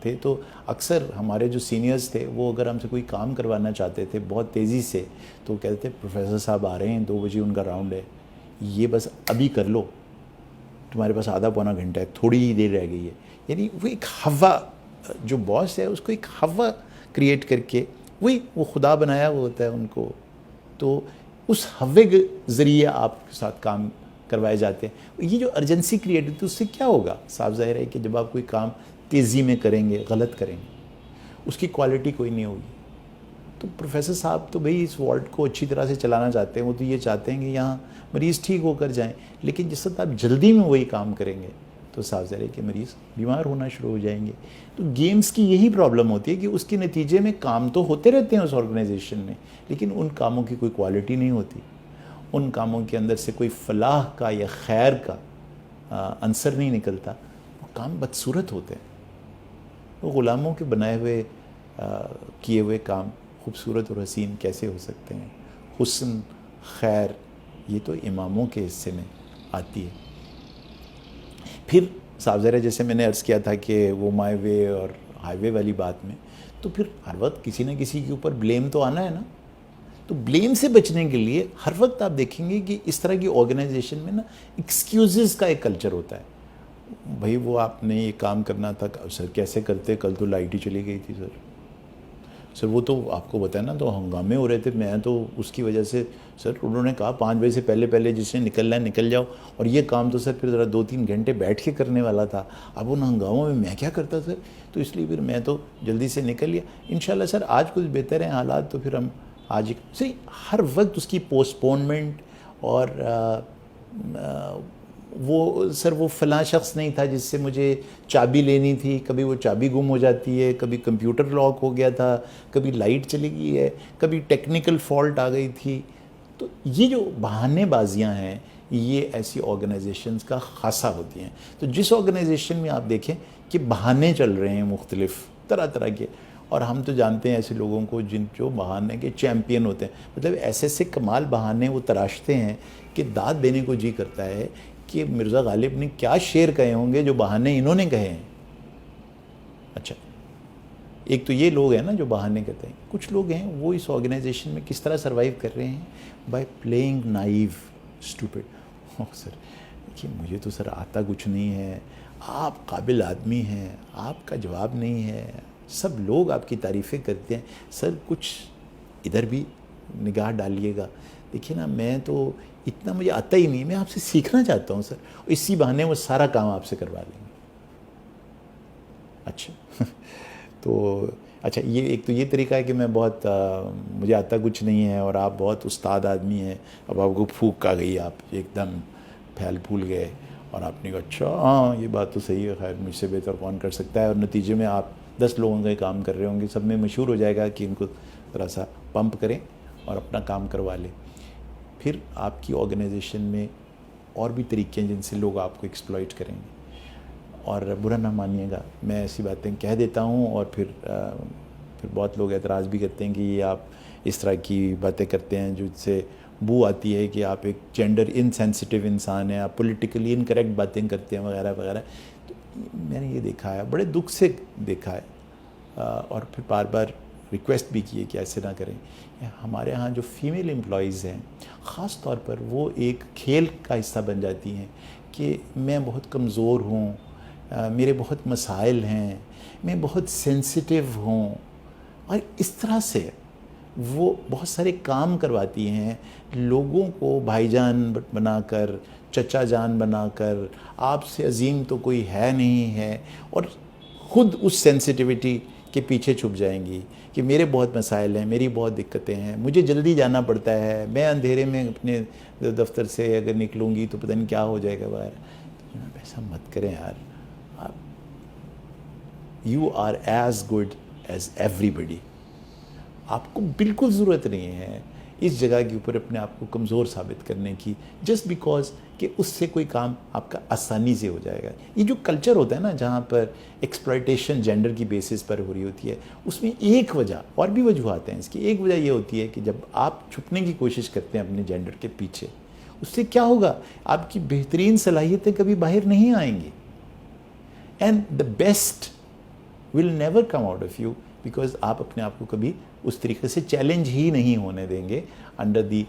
تھے تو اکثر ہمارے جو سینئرز تھے وہ اگر ہم سے کوئی کام کروانا چاہتے تھے بہت تیزی سے تو کہتے تھے پروفیسر صاحب آ رہے ہیں 2 بجے ان کا راؤنڈ ہے, یہ بس ابھی کر لو, تمہارے پاس آدھا پونا گھنٹہ ہے, تھوڑی ہی دیر رہ گئی ہے. یعنی وہ ایک ہوا, جو باس ہے اس کو ایک ہوا کریٹ کر کے, وہی وہ خدا بنایا ہوا ہوتا ہے ان کو, تو اس ہوے کے ذریعے آپ کے ساتھ کام کروائے جاتے ہیں. یہ جو ارجنسی کریٹ ہوتی ہے اس سے کیا ہوگا؟ صاف ظاہر ہے کہ جب آپ کوئی کام تیزی میں کریں گے, غلط کریں گے, اس کی کوالٹی کوئی نہیں ہوگی. تو پروفیسر صاحب تو بھئی اس وارڈ کو اچھی طرح سے چلانا چاہتے ہیں, وہ تو یہ چاہتے ہیں کہ یہاں مریض ٹھیک ہو کر جائیں, لیکن جس وقت آپ جلدی میں وہی کام کریں گے تو صاف ظاہر ہے کہ مریض بیمار ہونا شروع ہو جائیں گے. تو گیمز کی یہی پرابلم ہوتی ہے کہ اس کے نتیجے میں کام تو ہوتے رہتے ہیں اس آرگنائزیشن میں, لیکن ان کاموں کی کوئی کوالٹی نہیں ہوتی, ان کاموں کے اندر سے کوئی فلاح کا یا خیر کا عنصر نہیں نکلتا, وہ کام بدصورت ہوتے ہیں. وہ غلاموں کے بنائے ہوئے کیے ہوئے کام خوبصورت اور حسین کیسے ہو سکتے ہیں؟ حسن, خیر, یہ تو اماموں کے حصے میں آتی ہے. پھر صاف ظاہر ہے جیسے میں نے عرض کیا تھا کہ وہ مائی وے اور ہائی وے والی بات میں, تو پھر ہر وقت کسی نہ کسی کے اوپر بلیم تو آنا ہے نا. تو بلیم سے بچنے کے لیے ہر وقت آپ دیکھیں گے کہ اس طرح کی آرگنائزیشن میں نا ایکسکیوزز کا ایک کلچر ہوتا ہے. بھائی وہ آپ نے یہ کام کرنا تھا, سر کیسے کرتے, کل تو لائٹ ہی چلی گئی تھی سر وہ تو آپ کو بتایا نا, تو ہنگامے ہو رہے تھے, میں تو اس کی وجہ سے سر انہوں نے کہا 5 بجے سے پہلے جس نے نکلنا ہے نکل جاؤ, اور یہ کام تو سر پھر ذرا 2-3 گھنٹے بیٹھ کے کرنے والا تھا, اب ان ہنگاموں میں کیا کرتا سر, تو اس لیے پھر میں تو جلدی سے نکل لیا. انشاءاللہ سر آج کچھ بہتر ہیں حالات, تو پھر ہم آج صحیح. ہر وقت اس کی پوسٹپونمنٹ, اور وہ سر وہ فلاں شخص نہیں تھا جس سے مجھے چابی لینی تھی, کبھی وہ چابی گم ہو جاتی ہے, کبھی کمپیوٹر لاک ہو گیا تھا, کبھی لائٹ چلی گئی ہے, کبھی ٹیکنیکل فالٹ آ گئی تھی. تو یہ جو بہانے بازیاں ہیں یہ ایسی آرگنائزیشنز کا خاصہ ہوتی ہیں. تو جس آرگنائزیشن میں آپ دیکھیں کہ بہانے چل رہے ہیں مختلف طرح کے, اور ہم تو جانتے ہیں ایسے لوگوں کو جو بہانے کے چیمپئن ہوتے ہیں, مطلب ایسے کمال بہانے وہ تراشتے ہیں کہ داد دینے کو جی کرتا ہے کہ مرزا غالب نے کیا شعر کہے ہوں گے جو بہانے انہوں نے کہے ہیں. اچھا, ایک تو یہ لوگ ہیں نا جو بہانے کہتے ہیں, کچھ لوگ ہیں وہ اس آرگنائزیشن میں کس طرح سروائیو کر رہے ہیں, بائی پلینگ نائیو اسٹوپڈ. سر دیکھیے مجھے تو سر آتا کچھ نہیں ہے, آپ قابل آدمی ہیں, آپ کا جواب نہیں ہے, سب لوگ آپ کی تعریفیں کرتے ہیں, سر کچھ ادھر بھی نگاہ ڈالیے گا. دیکھیے نا میں تو اتنا مجھے آتا ہی نہیں, میں آپ سے سیکھنا چاہتا ہوں سر, اسی بہانے وہ سارا کام آپ سے کروا لیں گے. اچھا تو اچھا یہ ایک تو یہ طریقہ ہے کہ میں بہت مجھے آتا کچھ نہیں ہے اور آپ بہت استاد آدمی ہیں, اب آپ کو پھونک آ گئی, آپ ایک دم پھیل پھول گئے اور آپ نے کہا اچھا ہاں یہ بات تو صحیح ہے, خیر مجھ سے بہتر کون کر سکتا ہے, اور نتیجے میں آپ 10 لوگوں کا کام کر رہے ہوں گے, سب میں مشہور ہو جائے گا کہ ان کو ذرا سا پمپ کریں اور اپنا کام کروا لیں. پھر آپ کی آرگنائزیشن میں اور بھی طریقے ہیں جن سے لوگ آپ کو ایکسپلائٹ کریں گے. اور برا نہ مانیے گا, میں ایسی باتیں کہہ دیتا ہوں اور پھر بہت لوگ اعتراض بھی کرتے ہیں کہ یہ آپ اس طرح کی باتیں کرتے ہیں جس سے بو آتی ہے کہ آپ ایک جینڈر انسینسٹیو انسان ہیں, آپ پولیٹیکلی انکریکٹ باتیں کرتے ہیں وغیرہ وغیرہ. تو میں نے یہ دیکھا ہے, بڑے دکھ سے دیکھا ہے, اور پھر بار بار ریکویسٹ بھی کی ہے کہ ایسے نہ کریں. ہمارے ہاں جو فیمیل امپلائیز ہیں خاص طور پر وہ ایک کھیل کا حصہ بن جاتی ہیں کہ میں بہت کمزور ہوں, میرے بہت مسائل ہیں, میں بہت سینسٹیو ہوں, اور اس طرح سے وہ بہت سارے کام کرواتی ہیں لوگوں کو بھائی جان بنا کر, چچا جان بنا کر, آپ سے عظیم تو کوئی ہے نہیں ہے, اور خود اس سینسٹیوٹی کے پیچھے چھپ جائیں گی کہ میرے بہت مسائل ہیں, میری بہت دقتیں ہیں, مجھے جلدی جانا پڑتا ہے, میں اندھیرے میں اپنے دفتر سے اگر نکلوں گی تو پتہ نہیں کیا ہو جائے گا باہر. تو ایسا مت کریں یار, you are as good as everybody. آپ کو بالکل ضرورت نہیں ہے اس جگہ کے اوپر اپنے آپ کو کمزور ثابت کرنے کی, جسٹ بیکاز کہ اس سے کوئی کام آپ کا آسانی سے ہو جائے گا. یہ جو کلچر ہوتا ہے نا جہاں پر ایکسپلائٹیشن جینڈر کی بیسس پر ہو رہی ہوتی ہے, اس میں ایک وجہ, اور بھی وجوہات ہیں اس کی, ایک وجہ یہ ہوتی ہے کہ جب آپ چھپنے کی کوشش کرتے ہیں اپنے جینڈر کے پیچھے, اس سے کیا ہوگا, آپ کی بہترین صلاحیتیں کبھی باہر نہیں آئیں گی. And the best will never come out of you, because آپ اپنے آپ کو کبھی اس طریقے سے چیلنج ہی نہیں ہونے دیں گے under the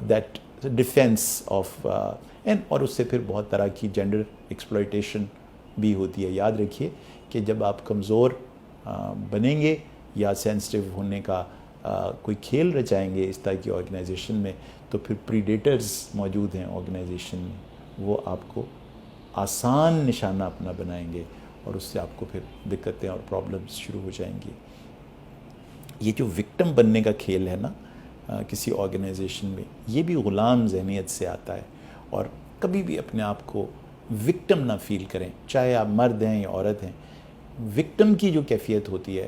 that defence of and. اور اس سے پھر بہت طرح کی جینڈر ایکسپلائٹیشن بھی ہوتی ہے. یاد رکھیے کہ جب آپ کمزور بنیں گے یا سینسٹیو ہونے کا کوئی کھیل رچائیں گے اس طرح کی آرگنائزیشن میں, تو پھر پریڈیٹرز موجود ہیں آرگنائزیشن میں, وہ آپ کو آسان نشانہ اپنا بنائیں گے اور اس سے آپ کو پھر دقتیں اور پرابلمز شروع ہو جائیں گی. یہ جو وکٹم بننے کا کھیل ہے نا کسی آرگنائزیشن میں, یہ بھی غلام ذہنیت سے آتا ہے. اور کبھی بھی اپنے آپ کو وکٹم نہ فیل کریں, چاہے آپ مرد ہیں یا عورت ہیں. وکٹم کی جو کیفیت ہوتی ہے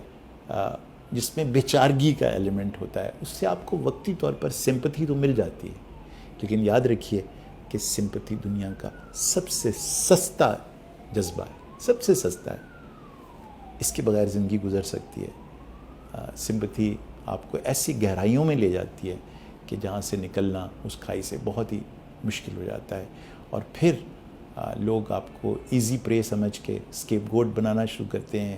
جس میں بیچارگی کا ایلیمنٹ ہوتا ہے, اس سے آپ کو وقتی طور پر سمپتھی تو مل جاتی ہے, لیکن یاد رکھیے کہ سمپتھی دنیا کا سب سے سستا جذبہ ہے, سب سے سستا ہے. اس کے بغیر زندگی گزر سکتی ہے. سمپتھی آپ کو ایسی گہرائیوں میں لے جاتی ہے کہ جہاں سے نکلنا اس کھائی سے بہت ہی مشکل ہو جاتا ہے. اور پھر لوگ آپ کو ایزی پرے سمجھ کے اسکیپ گوٹ بنانا شروع کرتے ہیں,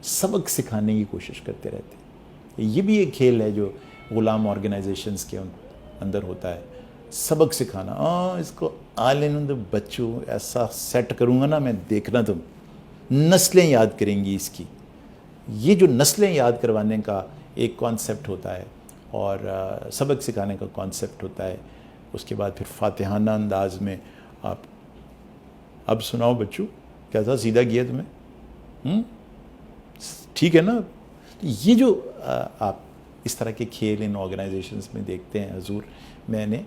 سبق سکھانے کی کوشش کرتے رہتے ہیں. یہ بھی ایک کھیل ہے جو غلام آرگنائزیشنز کے اندر ہوتا ہے, سبق سکھانا. اس کو بچوں ایسا سیٹ کروں گا نا میں, دیکھنا تم نسلیں یاد کریں گی اس کی. یہ جو نسلیں یاد کروانے کا ایک کانسیپٹ ہوتا ہے اور سبق سکھانے کا کانسیپٹ ہوتا ہے. اس کے بعد پھر فاتحانہ انداز میں آپ اب سناؤ بچوں کیسا سیدھا کیا تمہیں, ٹھیک ہے نا. یہ جو آپ اس طرح کے کھیل ان آرگنائزیشنز میں دیکھتے ہیں حضور, میں نے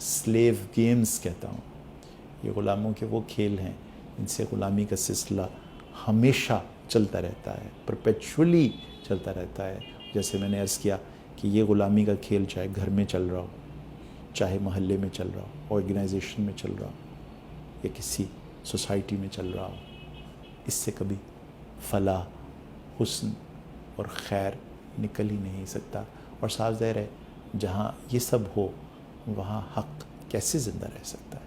سلیو گیمز کہتا ہوں. یہ غلاموں کے وہ کھیل ہیں جن سے غلامی کا سلسلہ ہمیشہ چلتا رہتا ہے, پرپیچولی چلتا رہتا ہے. جیسے میں نے عرض کیا کہ یہ غلامی کا کھیل چاہے گھر میں چل رہا ہو, چاہے محلے میں چل رہا ہو, آرگنائزیشن میں چل رہا ہو, یا کسی سوسائٹی میں چل رہا ہو, اس سے کبھی فلاح, حسن اور خیر نکل ہی نہیں سکتا. اور صاف ظاہر ہے جہاں یہ سب ہو وہاں حق کیسے زندہ رہ سکتا ہے.